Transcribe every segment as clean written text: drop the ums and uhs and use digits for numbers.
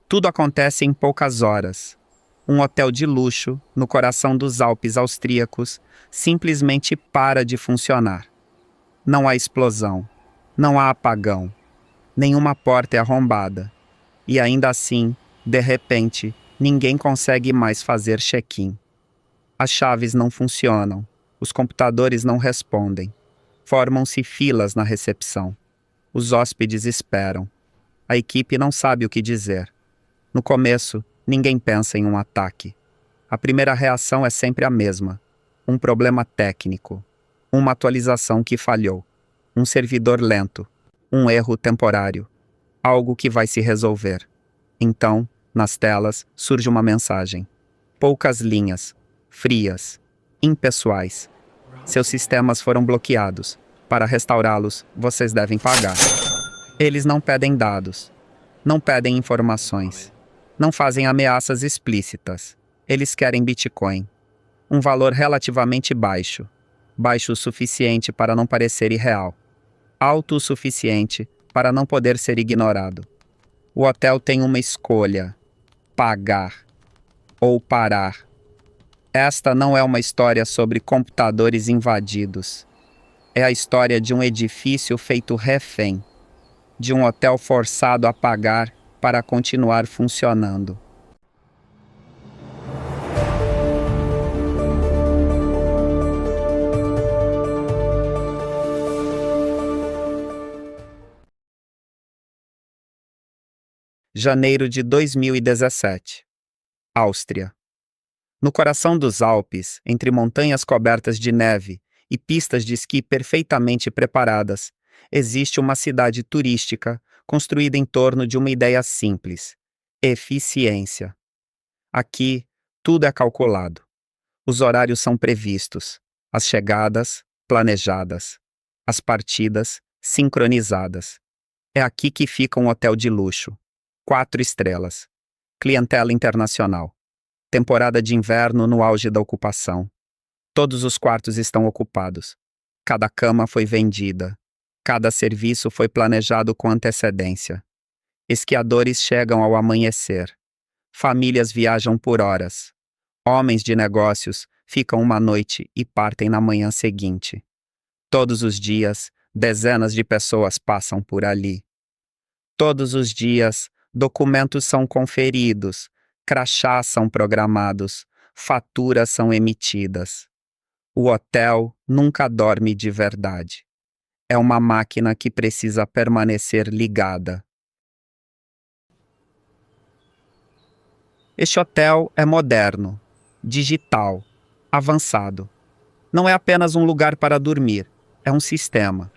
Tudo acontece em poucas horas. Um hotel de luxo, no coração dos Alpes austríacos, simplesmente para de funcionar. Não há explosão, não há apagão, nenhuma porta é arrombada. E ainda assim, de repente, ninguém consegue mais fazer check-in. As chaves não funcionam, os computadores não respondem. Formam-se filas na recepção. Os hóspedes esperam. A equipe não sabe o que dizer. No começo, ninguém pensa em um ataque. A primeira reação é sempre a mesma: um problema técnico, uma atualização que falhou, um servidor lento, um erro temporário, algo que vai se resolver. Então, nas telas, surge uma mensagem. Poucas linhas, frias, impessoais. Seus sistemas foram bloqueados. Para restaurá-los, vocês devem pagar. Eles não pedem dados, não pedem informações, não fazem ameaças explícitas. Eles querem Bitcoin. Um valor relativamente baixo. Baixo o suficiente para não parecer irreal. Alto o suficiente para não poder ser ignorado. O hotel tem uma escolha: pagar ou parar. Esta não é uma história sobre computadores invadidos. É a história de um edifício feito refém, de um hotel forçado a pagar para continuar funcionando. Janeiro de 2017. Áustria. No coração dos Alpes, entre montanhas cobertas de neve e pistas de esqui perfeitamente preparadas, existe uma cidade turística construída em torno de uma ideia simples: eficiência. Aqui, tudo é calculado. Os horários são previstos, as chegadas, planejadas, as partidas, sincronizadas. É aqui que fica um hotel de luxo. 4 estrelas. Clientela internacional. Temporada de inverno no auge da ocupação. Todos os quartos estão ocupados. Cada cama foi vendida. Cada serviço foi planejado com antecedência. Esquiadores chegam ao amanhecer. Famílias viajam por horas. Homens de negócios ficam uma noite e partem na manhã seguinte. Todos os dias, dezenas de pessoas passam por ali. Todos os dias, documentos são conferidos, crachás são programados, faturas são emitidas. O hotel nunca dorme de verdade. É uma máquina que precisa permanecer ligada. Este hotel é moderno, digital, avançado. Não é apenas um lugar para dormir, é um sistema.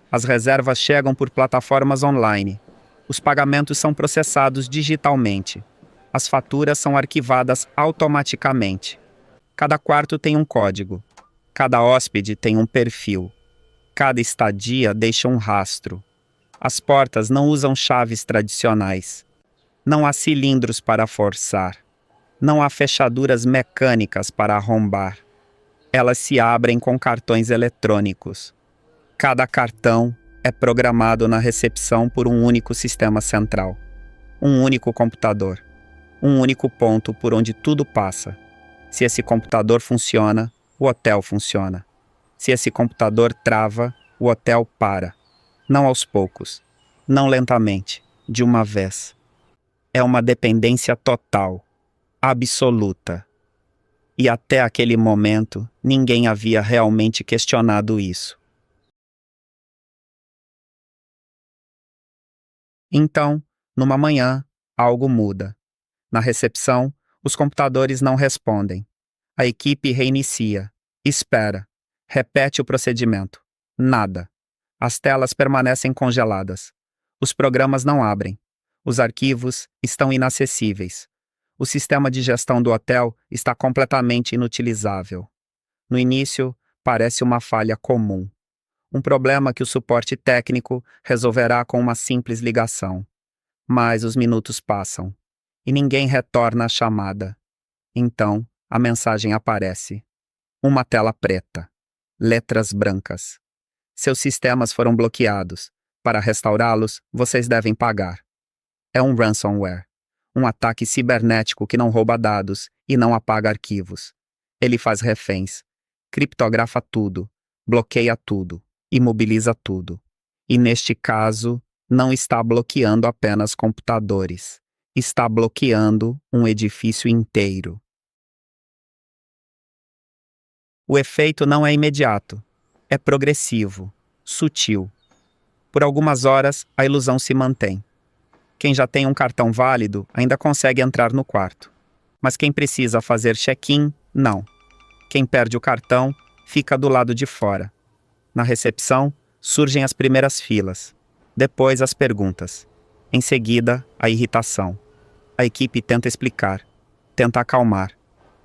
As reservas chegam por plataformas online. Os pagamentos são processados digitalmente. As faturas são arquivadas automaticamente. Cada quarto tem um código. Cada hóspede tem um perfil. Cada estadia deixa um rastro. As portas não usam chaves tradicionais. Não há cilindros para forçar. Não há fechaduras mecânicas para arrombar. Elas se abrem com cartões eletrônicos. Cada cartão é programado na recepção por um único sistema central. Um único computador. Um único ponto por onde tudo passa. Se esse computador funciona, o hotel funciona. Se esse computador trava, o hotel para. Não aos poucos. Não lentamente. De uma vez. É uma dependência total. Absoluta. E até aquele momento, ninguém havia realmente questionado isso. Então, numa manhã, algo muda. Na recepção, os computadores não respondem. A equipe reinicia. Espera. Repete o procedimento. Nada. As telas permanecem congeladas. Os programas não abrem. Os arquivos estão inacessíveis. O sistema de gestão do hotel está completamente inutilizável. No início, parece uma falha comum. Um problema que o suporte técnico resolverá com uma simples ligação. Mas os minutos passam. E ninguém retorna a chamada. Então, a mensagem aparece. Uma tela preta. Letras brancas. Seus sistemas foram bloqueados. Para restaurá-los, vocês devem pagar. É um ransomware. Um ataque cibernético que não rouba dados e não apaga arquivos. Ele faz reféns, criptografa tudo, bloqueia tudo, imobiliza tudo. E neste caso, não está bloqueando apenas computadores. Está bloqueando um edifício inteiro. O efeito não é imediato. É progressivo, sutil. Por algumas horas, a ilusão se mantém. Quem já tem um cartão válido ainda consegue entrar no quarto. Mas quem precisa fazer check-in, não. Quem perde o cartão, fica do lado de fora. Na recepção, surgem as primeiras filas. Depois, as perguntas. Em seguida, a irritação. A equipe tenta explicar, tenta acalmar,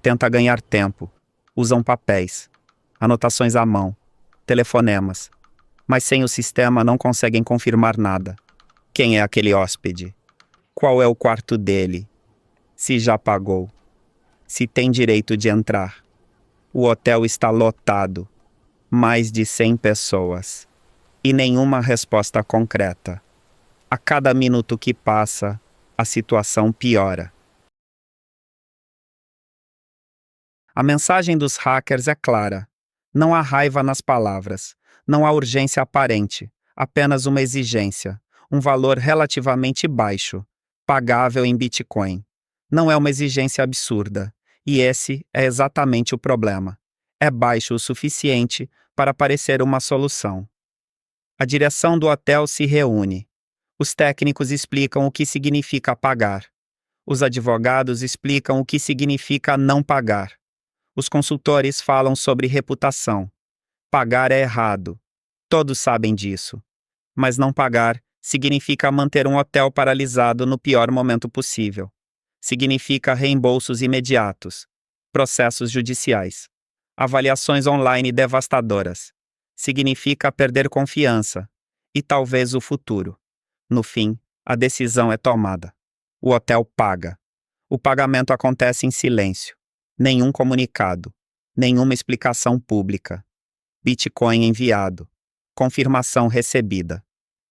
tenta ganhar tempo. Usam papéis, anotações à mão, telefonemas. Mas sem o sistema não conseguem confirmar nada. Quem é aquele hóspede? Qual é o quarto dele? Se já pagou? Se tem direito de entrar? O hotel está lotado. Mais de 100 pessoas. E nenhuma resposta concreta. A cada minuto que passa, a situação piora. A mensagem dos hackers é clara. Não há raiva nas palavras. Não há urgência aparente. Apenas uma exigência. Um valor relativamente baixo, pagável em Bitcoin. Não é uma exigência absurda. E esse é exatamente o problema. É baixo o suficiente para parecer uma solução. A direção do hotel se reúne. Os técnicos explicam o que significa pagar. Os advogados explicam o que significa não pagar. Os consultores falam sobre reputação. Pagar é errado. Todos sabem disso. Mas não pagar significa manter um hotel paralisado no pior momento possível. Significa reembolsos imediatos, processos judiciais, avaliações online devastadoras. Significa perder confiança e talvez o futuro. No fim, a decisão é tomada. O hotel paga. O pagamento acontece em silêncio. Nenhum comunicado. Nenhuma explicação pública. Bitcoin enviado. Confirmação recebida.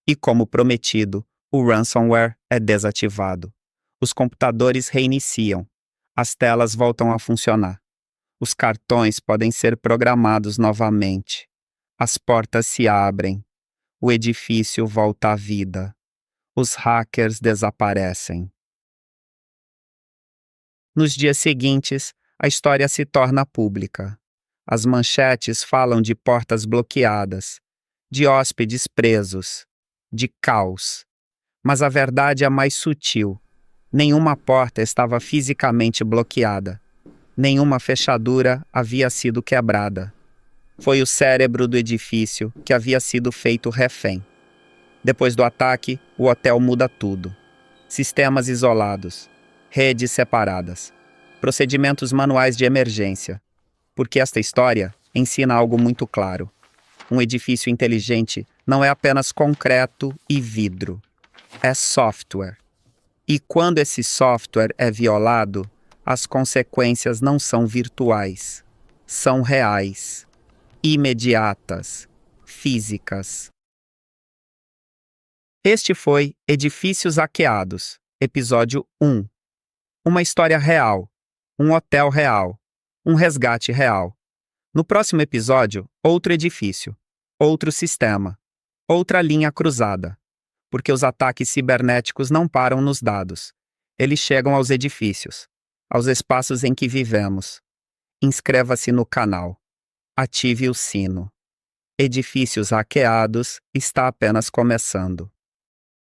E como prometido, o ransomware é desativado. Os computadores reiniciam. As telas voltam a funcionar. Os cartões podem ser programados novamente. As portas se abrem. O edifício volta à vida. Os hackers desaparecem. Nos dias seguintes, a história se torna pública. As manchetes falam de portas bloqueadas, de hóspedes presos, de caos. Mas a verdade é mais sutil. Nenhuma porta estava fisicamente bloqueada. Nenhuma fechadura havia sido quebrada. Foi o cérebro do edifício que havia sido feito refém. Depois do ataque, o hotel muda tudo. Sistemas isolados, redes separadas, procedimentos manuais de emergência. Porque esta história ensina algo muito claro. Um edifício inteligente não é apenas concreto e vidro. É software. E quando esse software é violado, as consequências não são virtuais. São reais, imediatas, físicas. Este foi Edifícios Hackeados, episódio 1. Uma história real, um hotel real, um resgate real. No próximo episódio, outro edifício, outro sistema, outra linha cruzada. Porque os ataques cibernéticos não param nos dados. Eles chegam aos edifícios, aos espaços em que vivemos. Inscreva-se no canal. Ative o sino. Edifícios Hackeados está apenas começando.